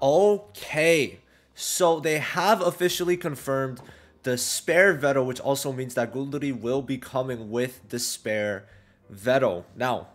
Okay, so they have officially confirmed the spare Vetto, which also means that Gueldre will be coming with the spare Vetto. Now,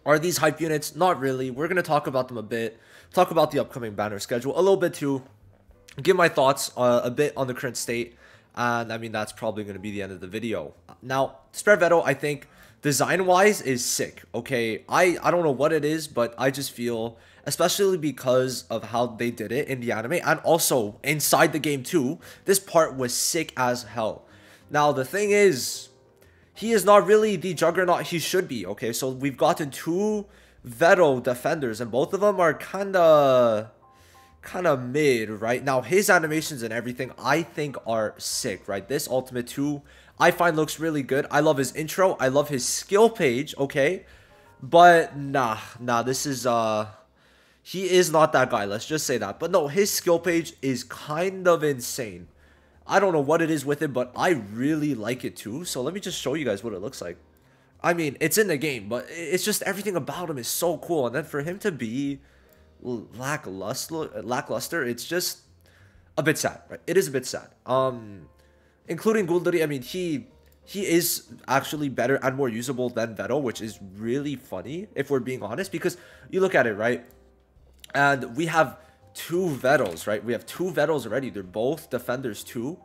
are these hype units? Not really. We're going to talk about them a bit, talk about the upcoming banner schedule a little bit too, give my thoughts a bit on the current state, and I mean, that's probably going to be the end of the video. Now, spare Vetto, I think, design-wise, is sick, okay? I don't know what it is, but I just feel, especially because of how they did it in the anime, and also inside the game too, this part was sick as hell. Now, the thing is, he is not really the juggernaut he should be, okay? So we've gotten two Vetto defenders, and both of them are kind of mid, right? Now, his animations and everything, I think, are sick, right? This Ultimate 2, I find looks really good. I love his intro. I love his skill page, okay? But, nah, this is, he is not that guy. Let's just say that. But no, his skill page is kind of insane. I don't know what it is with it, but I really like it too. So let me just show you guys what it looks like. I mean, it's in the game, but it's just everything about him is so cool. And then for him to be lackluster, it's just a bit sad, right? It is a bit sad. Including Gueldre, I mean, he is actually better and more usable than Vetto, which is really funny if we're being honest, because you look at it, right? And we have two Vettos, right? We have two Vettos already. They're both defenders too.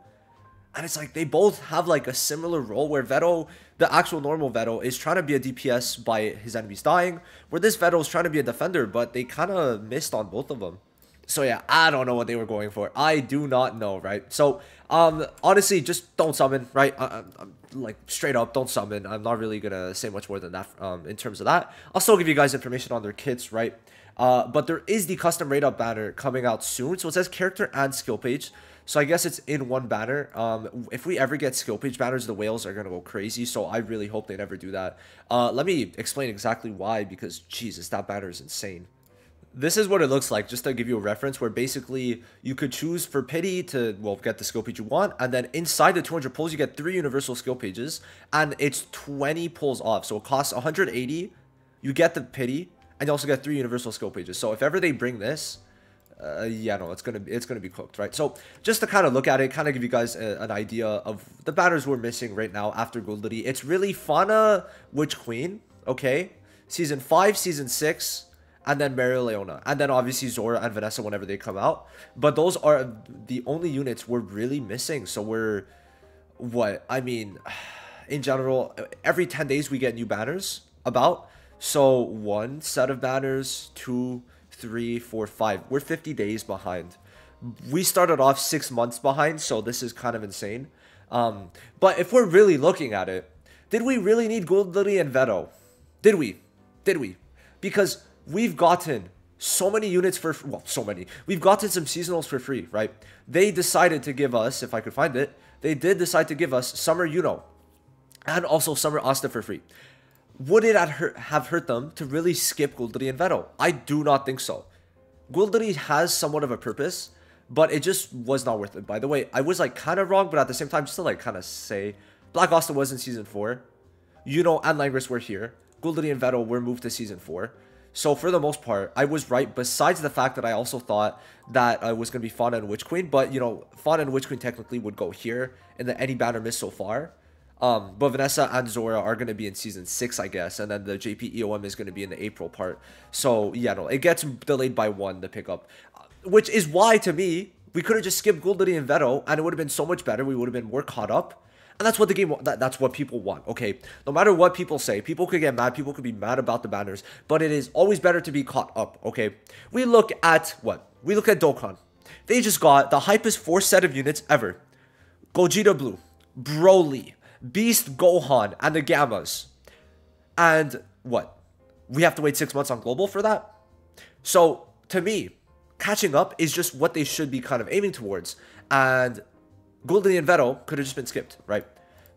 And it's like they both have like a similar role where Vetto, the actual normal Vetto, is trying to be a DPS by his enemies dying, where this Vetto is trying to be a defender, but they kind of missed on both of them. So yeah, I don't know what they were going for. I do not know, right? So, honestly, just don't summon, right? I'm like, straight up, don't summon. I'm not really gonna say much more than that, in terms of that. I'll still give you guys information on their kits, right? But there is the custom raid up banner coming out soon. So it says character and skill page. So I guess it's in one banner. If we ever get skill page banners, the whales are going to go crazy. So I really hope they never do that. Let me explain exactly why, because Jesus, that banner is insane. This is what it looks like, just to give you a reference, where basically you could choose for pity to, well, get the skill page you want, and then inside the 200 pulls, you get 3 universal skill pages, and it's 20 pulls off. So it costs 180, you get the pity, and you also get 3 universal skill pages. So if ever they bring this, yeah, no, it's gonna be cooked, right? So just to kind of look at it, kind of give you guys an idea of the banners we're missing right now after Gueldre. It's really Fauna, Witch Queen, okay? Season 5, Season 6, and then Leona, and then obviously Zora and Vanessa whenever they come out. But those are the only units we're really missing. So we're, what? I mean, in general, every 10 days we get new banners about. So 1 set of banners, 2, 3, 4, 5. We're 50 days behind. We started off 6 months behind, so this is kind of insane. But if we're really looking at it, did we really need Gueldre and Vetto? Did we? Did we? Because we've gotten so many units for, well, so many. We've gotten some seasonals for free, right? They decided to give us, if I could find it, they did decide to give us Summer Yuno and also Summer Asta for free. Would it have hurt them to really skip Gueldre and Vetto? I do not think so. Gueldre has somewhat of a purpose, but it just was not worth it. By the way, I was like kind of wrong, but at the same time, just to like kind of say, Black Asta was in Season 4. Yuno and Langris were here. Gueldre and Vetto were moved to Season 4. So for the most part, I was right, besides the fact that I also thought that I was going to be Fauna and Witch Queen. But, you know, Fauna and Witch Queen technically would go here in the any banner missed so far. But Vanessa and Zora are going to be in Season 6, I guess. And then the JP EOM is going to be in the April part. So, yeah, no, it gets delayed by 1, the pickup. Which is why, to me, we could have just skipped Gueldre and Vetto, and it would have been so much better. We would have been more caught up. And that's what the game, that's what people want, okay? No matter what people say, people could get mad, people could be mad about the banners, but it is always better to be caught up, okay? We look at, what? We look at Dokkan. They just got the hypest 4 set of units ever. Gogeta Blue, Broly, Beast Gohan, and the Gammas. And what? We have to wait 6 months on Global for that? So, to me, catching up is just what they should be kind of aiming towards. And Gueldre and Vetto could have just been skipped, right?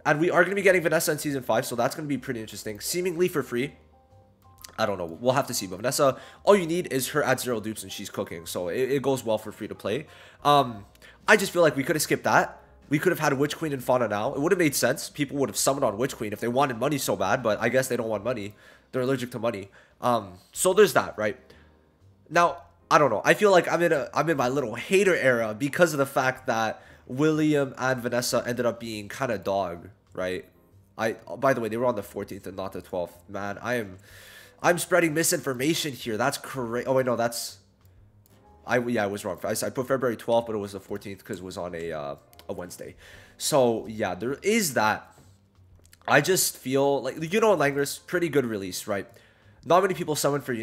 And we are going to be getting Vanessa in Season 5, so that's going to be pretty interesting. Seemingly for free. I don't know. We'll have to see. But Vanessa, all you need is her at 0 dupes and she's cooking. So it goes well for free to play. I just feel like we could have skipped that. We could have had Witch Queen and Fauna now. It would have made sense. People would have summoned on Witch Queen if they wanted money so bad. But I guess they don't want money. They're allergic to money. So there's that, right? Now, I don't know. I feel like I'm in my little hater era because of the fact that William and Vanessa ended up being kind of dog, right? By the way, they were on the 14th and not the 12th. Man, I'm spreading misinformation here. That's correct. Oh wait, no, that's yeah, I was wrong. I put February 12th, but it was the 14th because it was on a Wednesday. So yeah, there is that. I just feel like Langris, pretty good release, right? Not many people summon for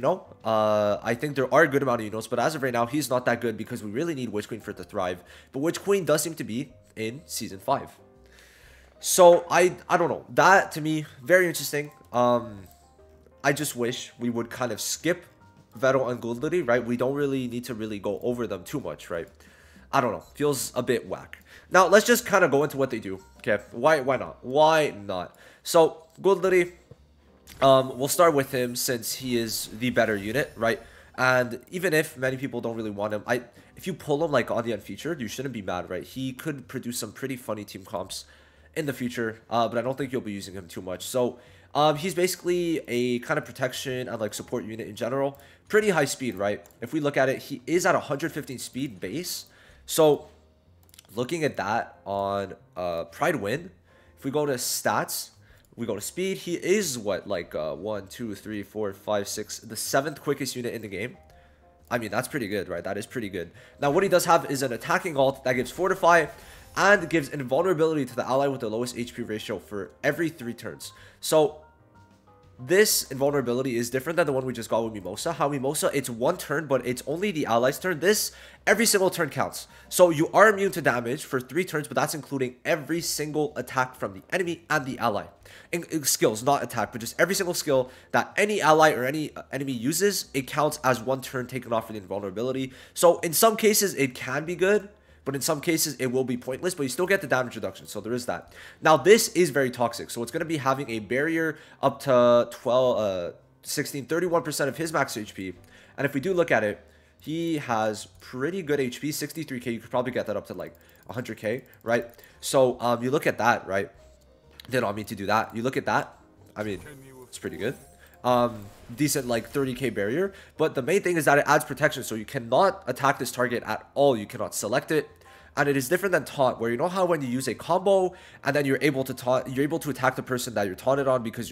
I think there are a good amount of but as of right now, he's not that good because we really need Witch Queen for it to thrive. But Witch Queen does seem to be in Season 5. So I don't know. That to me, very interesting. I just wish we would kind of skip Vetto and Gueldre, right? We don't really need to really go over them too much, right? I don't know. Feels a bit whack. Now, let's just kind of go into what they do. Okay, why not? Why not? So, Gueldre, we'll start with him since he is the better unit, right? And even if many people don't really want him, if you pull him like on the unfeatured, you shouldn't be mad, right? He could produce some pretty funny team comps in the future, but I don't think you'll be using him too much. So, he's basically a kind of protection and like support unit in general. Pretty high speed, right? If we look at it, he is at 115 speed base. So, looking at that on Pride Win, if we go to stats, we go to speed, he is what, like 1, 2, 3, 4, 5, 6, the 7th quickest unit in the game. I mean, that's pretty good, right? That is pretty good. Now, what he does have is an attacking ult that gives Fortify and gives invulnerability to the ally with the lowest HP ratio for every 3 turns. So, this invulnerability is different than the one we just got with Mimosa. How Mimosa, it's 1 turn, but it's only the ally's turn. This, every single turn counts. So you are immune to damage for 3 turns, but that's including every single attack from the enemy and the ally. Skills, not attack, but just every single skill that any ally or any enemy uses, it counts as 1 turn taken off for the invulnerability. So in some cases, it can be good, but in some cases, it will be pointless, but you still get the damage reduction, so there is that. Now, this is very toxic, so it's going to be having a barrier up to 16, 31% of his max HP. And if we do look at it, he has pretty good HP, 63k. You could probably get that up to like 100k, right? So, you look at that, right? They don't mean to do that. You look at that, I mean, it's pretty good. Decent like 30k barrier, but the main thing is that it adds protection, so you cannot attack this target at all. You cannot select it, and it is different than taunt, where you know how when you use a combo and then you're able to taunt, you're able to attack the person that you're taunted on because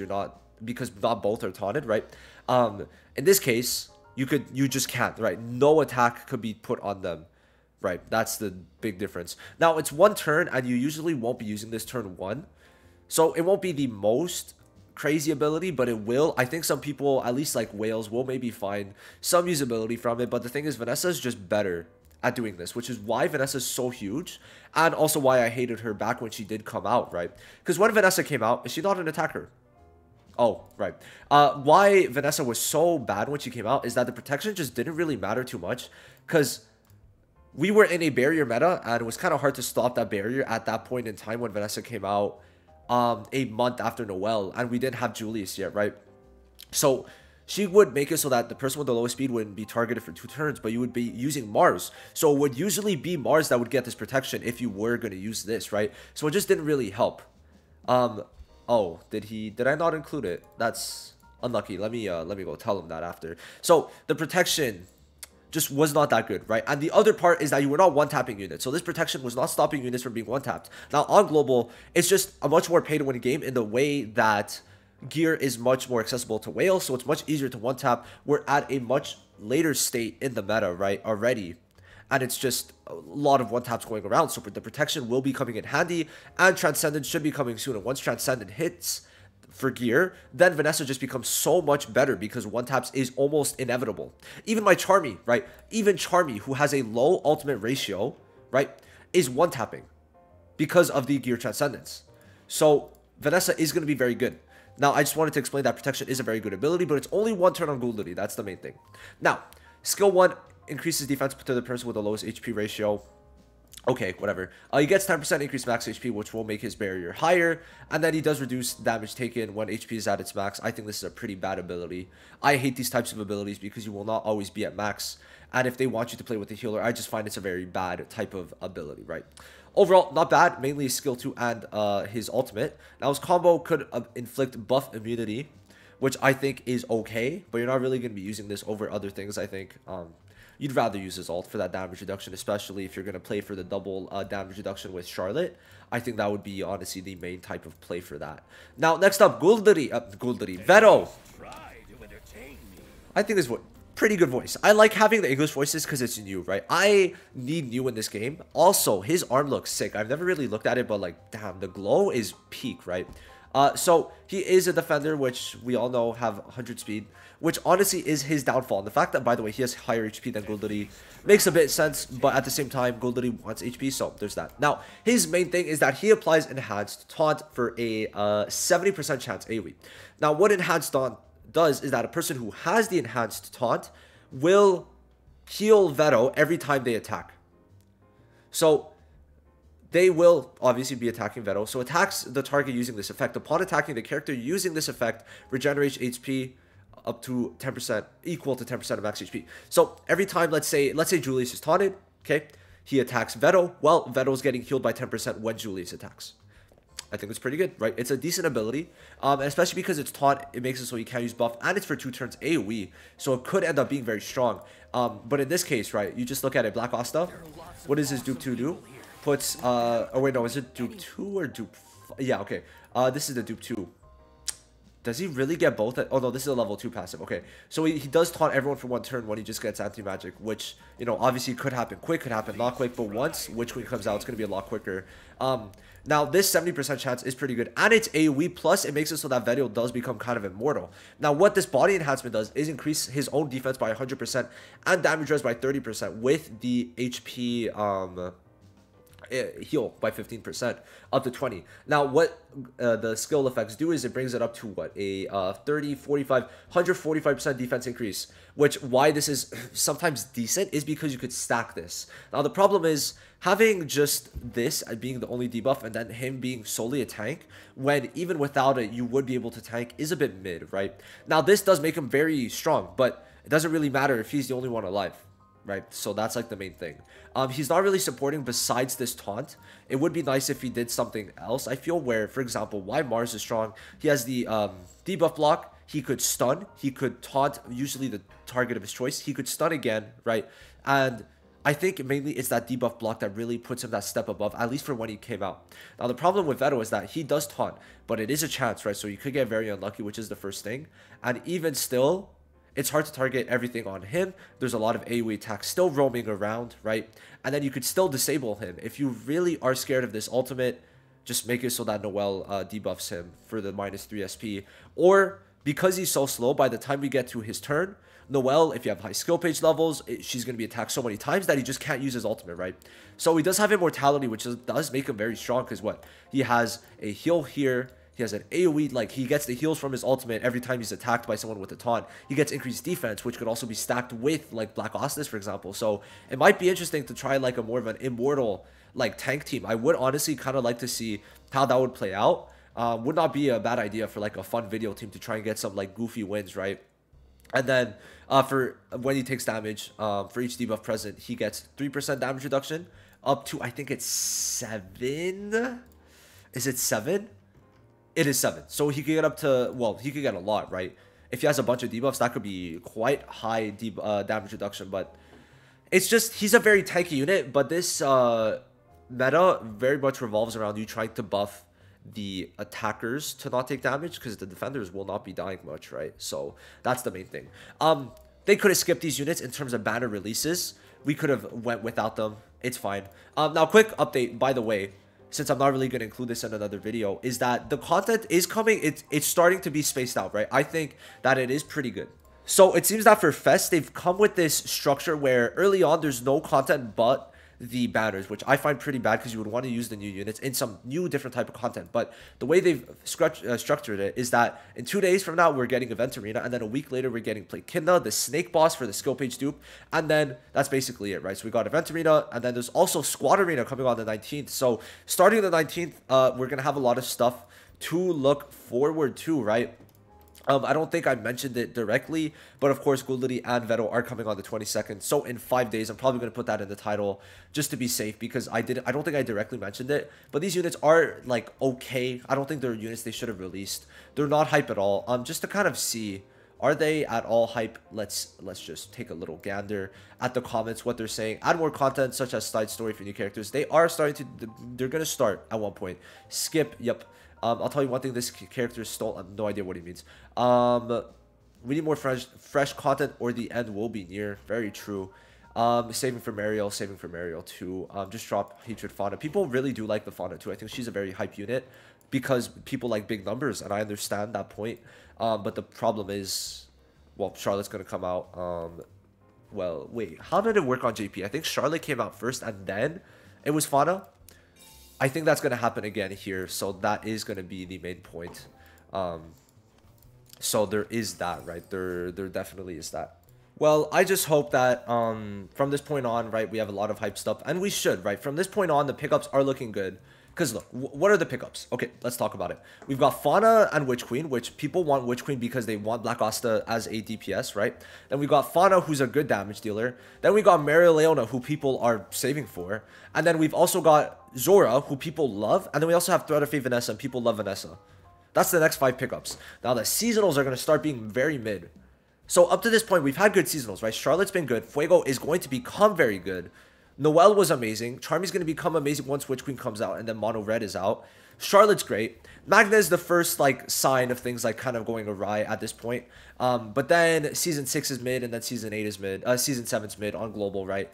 not both are taunted, right? In this case, you just can't, right? No attack could be put on them, right? That's the big difference. Now it's 1 turn, and you usually won't be using this turn 1, so it won't be the most crazy ability, but it will. I think some people, at least like Wales, will maybe find some usability from it. But the thing is, Vanessa is just better at doing this, which is why Vanessa is so huge, and also why I hated her back when she did come out, right? Because when Vanessa came out, is she not an attacker? Oh, right. Why Vanessa was so bad when she came out is that the protection just didn't really matter too much, because we were in a barrier meta, and it was kind of hard to stop that barrier at that point in time when Vanessa came out. A month after Noel, and we didn't have Julius yet, right? So she would make it so that the person with the lowest speed wouldn't be targeted for 2 turns, but you would be using Mars. So it would usually be Mars that would get this protection if you were going to use this, right? So it just didn't really help. Oh, did I not include it? That's unlucky. Let me go tell him that after. So the protection just was not that good, right? And the other part is that you were not one-tapping units. So this protection was not stopping units from being one-tapped. Now, on Global, it's just a much more pay-to-win game in the way that gear is much more accessible to whales, so it's much easier to one-tap. We're at a much later state in the meta, right, already. And it's just a lot of one-taps going around, so the protection will be coming in handy, and Transcendent should be coming soon. And once Transcendent hits for gear, then Vanessa just becomes so much better because one taps is almost inevitable. Even my Charmy, right? Even Charmy, who has a low ultimate ratio, right, is one tapping because of the gear transcendence. So Vanessa is going to be very good. Now, I just wanted to explain that protection is a very good ability, but it's only 1 turn on Gueldre. That's the main thing. Now, skill 1 increases defense to the person with the lowest HP ratio. Okay, whatever. He gets 10% increased max HP, which will make his barrier higher. And then he does reduce damage taken when HP is at its max. I think this is a pretty bad ability. I hate these types of abilities because you will not always be at max. And if they want you to play with the healer, I just find it's a very bad type of ability, right? Overall, not bad. Mainly skill 2 and his ultimate. Now, his combo could inflict buff immunity, which I think is okay. But you're not really going to be using this over other things, I think. you'd rather use his ult for that damage reduction, especially if you're going to play for the double damage reduction with Charlotte. I think that would be honestly the main type of play for that. Now, next up, Vetto. I think this is pretty good voice. I like having the English voices because it's new, right? I need new in this game. Also, his arm looks sick. I've never really looked at it, but like, damn, the glow is peak, right? So he is a defender, which we all know have 100 speed, which honestly is his downfall. And the fact that, by the way, he has higher HP than Gueldre makes a bit of sense, but at the same time, Gueldre wants HP, so there's that. Now, his main thing is that he applies Enhanced Taunt for a 70% chance AoE. Now, what Enhanced Taunt does is that a person who has the Enhanced Taunt will heal Vetto every time they attack. So they will obviously be attacking Vetto. So attacks the target using this effect. Upon attacking the character using this effect, regenerates HP up to 10%, equal to 10% of max HP. So every time, let's say Julius is taunted, okay, he attacks Vetto. Well, Vetto's getting healed by 10% when Julius attacks. I think it's pretty good, right? It's a decent ability, especially because it's taunt. It makes it so you can't use buff, and it's for 2 turns AoE, so it could end up being very strong. But in this case, right, you just look at it. Black Asta, what does his dupe 2 do? Puts, oh wait, no, is it dupe 2 or dupe? Yeah, okay. This is the dupe 2. Does he really get both? Oh no, this is a level 2 passive. Okay, so he does taunt everyone for 1 turn when he just gets anti-magic, which, you know, obviously could happen quick, could happen not quick, but once Witch Queen comes out, it's going to be a lot quicker. Now, this 70% chance is pretty good, and it's AoE, plus it makes it so that Vetto does become kind of immortal. Now, what this body enhancement does is increase his own defense by 100% and damage res by 30% with the HP, heal by 15% up to 20. Now what the skill effects do is it brings it up to what, a 30, 45, 145% defense increase, which why this is sometimes decent is because you could stack this. Now the problem is having just this being the only debuff and then him being solely a tank, when even without it you would be able to tank, is a bit mid, right? Now this does make him very strong, but it doesn't really matter if he's the only one alive, right? So that's like the main thing. He's not really supporting besides this taunt. It would be nice if he did something else, I feel, where, for example, why Mars is strong, he has the debuff block, he could stun, he could taunt, usually the target of his choice, he could stun again, right? And I think mainly it's that debuff block that really puts him that step above, at least for when he came out. Now the problem with Vetto is that he does taunt, but it is a chance, right? So you could get very unlucky, which is the first thing. And even still, it's hard to target everything on him. There's a lot of AoE attacks still roaming around, right? And then you could still disable him. If you really are scared of this ultimate, just make it so that Noelle debuffs him for the -3 SP. Or, because he's so slow, by the time we get to his turn, Noelle, if you have high skill page levels, she's going to be attacked so many times that he just can't use his ultimate, right? So he does have immortality, which does make him very strong, because what? He has a heal here. He has an AoE, like he gets the heals from his ultimate every time he's attacked by someone with a taunt. He gets increased defense, which could also be stacked with like Black Ostis, for example. So it might be interesting to try like a more of an immortal like tank team. I would honestly kind of like to see how that would play out. Would not be a bad idea for like a fun video team to try and get some like goofy wins, right? And then for when he takes damage, for each debuff present, he gets 3% damage reduction up to, I think it's 7. Is it 7? It is 7. So he could get up to, well, he could get a lot, right? If he has a bunch of debuffs, that could be quite high damage reduction. But it's just, he's a very tanky unit. But this meta very much revolves around you trying to buff the attackers to not take damage, because the defenders will not be dying much, right? So that's the main thing. They could have skipped these units in terms of banner releases. We could have went without them. It's fine. Now, quick update, by the way, since I'm not really going to include this in another video, is that the content is coming. It's starting to be spaced out, right? I think that it is pretty good. So it seems that for Fest, they've come with this structure where early on, there's no content but the banners, which I find pretty bad, because you would want to use the new units in some new different type of content. But the way they've structured it is that in 2 days from now, we're getting Event Arena, and then a week later, we're getting Plakinda, the Snake Boss for the skill page dupe, and then that's basically it, right? So we got Event Arena, and then there's also Squad Arena coming on the 19th. So starting the 19th, we're going to have a lot of stuff to look forward to, right? I don't think I mentioned it directly, but of course, Gueldre and Vetto are coming on the 22nd. So in 5 days, I'm probably going to put that in the title just to be safe, because I don't think I directly mentioned it. But these units are like okay. I don't think they're units they should have released. They're not hype at all. Just to kind of see Are they at all hype? Let's just take a little gander at the comments, what they're saying. Add more content such as side story for new characters. They are starting to, they're going to start at one point. Skip, yep. I'll tell you one thing, this character stole, I have no idea what he means. We need more fresh content or the end will be near. Very true. Saving for Mariel too. Just drop Hatred Fauna. People really do like the Fauna too. I think she's a very hype unit because people like big numbers, and I understand that point. But the problem is, well, Charlotte's gonna come out. Well, wait, how did it work on JP? I think Charlotte came out first, and then it was Fauna. I think that's gonna happen again here, so that is gonna be the main point. So there is that, right? There definitely is that. Well, I just hope that from this point on, right, we have a lot of hype stuff, and we should, right? From this point on, the pickups are looking good. Because look, what are the pickups? Okay, let's talk about it. We've got Fauna and Witch Queen, which people want Witch Queen because they want Black Asta as a DPS, right? Then we got Fauna, who's a good damage dealer. Then we got Maria Leona, who people are saving for. And then we've also got Zora, who people love. And then we also have Threat of Fate Vanessa, and people love Vanessa. That's the next 5 pickups. Now the seasonals are going to start being very mid. So up to this point, we've had good seasonals, right? Charlotte's been good. Fuego is going to become very good. Noelle was amazing. Charmy's going to become amazing once Witch Queen comes out and then Mono Red is out. Charlotte's great. Magna is the first like sign of things like kind of going awry at this point. But then Season 6 is mid and then Season 8 is mid. Season 7's mid on global, right?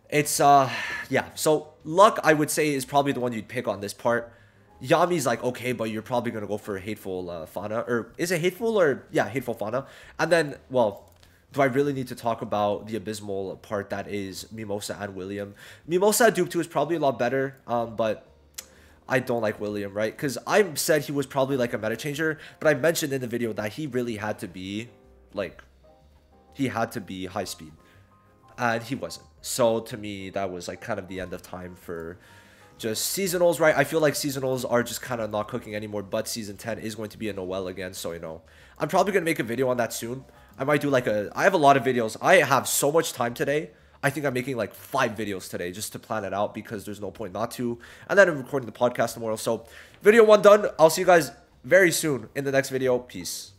It's, yeah. So Luck, I would say, is probably the one you'd pick on this part. Yami's like, okay, but you're probably going to go for a Hateful Fauna. Or is it Hateful or, yeah, Hateful Fauna. And then, well, do I really need to talk about the abysmal part that is Mimosa and William? Mimosa at Duke 2 is probably a lot better, but I don't like William, right? Because I said he was probably like a meta changer, but I mentioned in the video that he really had to be, like, he had to be high speed. And he wasn't. So to me, that was like kind of the end of time for just seasonals, right? I feel like seasonals are just kind of not cooking anymore, but Season 10 is going to be a Noelle again, so, you know. I'm probably going to make a video on that soon. I might do like I have a lot of videos. I have so much time today. I think I'm making like 5 videos today just to plan it out because there's no point not to. And then I'm recording the podcast tomorrow. So video 1 done. I'll see you guys very soon in the next video. Peace.